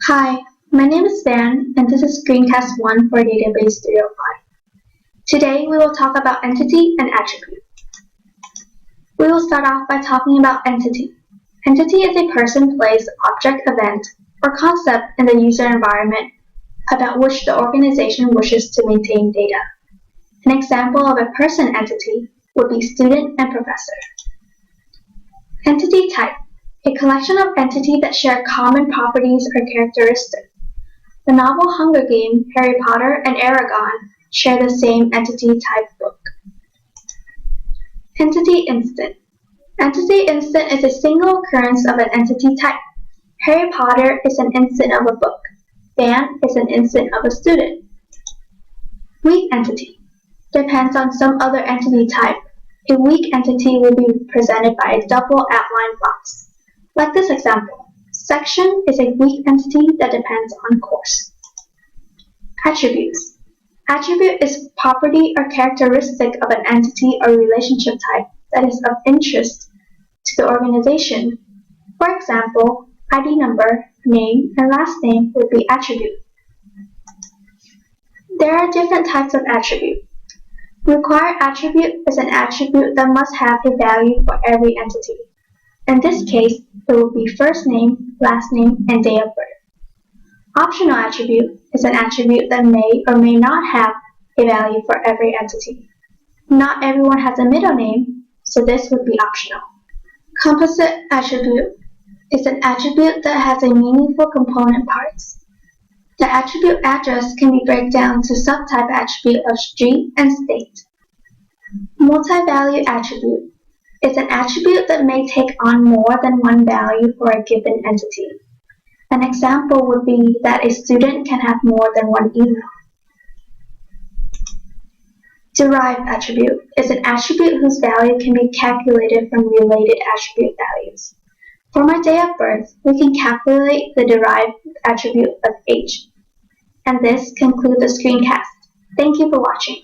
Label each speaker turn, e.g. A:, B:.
A: Hi, my name is Van, and this is Screencast 1 for Database 305. Today we will talk about entity and attribute. We will start off by talking about entity. Entity is a person, place, object, event, or concept in the user environment about which the organization wishes to maintain data. An example of a person entity would be student and professor. Entity type, a collection of entities that share common properties or characteristics. The novel Hunger Games, Harry Potter, and Aragon share the same entity type book. Entity instant. Entity instant is a single occurrence of an entity type. Harry Potter is an instant of a book. Van is an instant of a student. Weak entity. Depends on some other entity type. A weak entity will be presented by a double outline box. Like this example, section is a weak entity that depends on course. Attributes. Attribute is property or characteristic of an entity or relationship type that is of interest to the organization. For example, ID number, name, and last name would be attribute. There are different types of attribute. Required attribute is an attribute that must have a value for every entity. In this case, it will be first name, last name, and day of birth. Optional attribute is an attribute that may or may not have a value for every entity. Not everyone has a middle name, so this would be optional. Composite attribute is an attribute that has a meaningful component parts. The attribute address can be broken down to subtype attribute of street and state. Multi-value attribute is an attribute that may take on more than one value for a given entity. An example would be that a student can have more than one email. Derived attribute is an attribute whose value can be calculated from related attribute values. For my day of birth, we can calculate the derived attribute of age. And this concludes the screencast. Thank you for watching.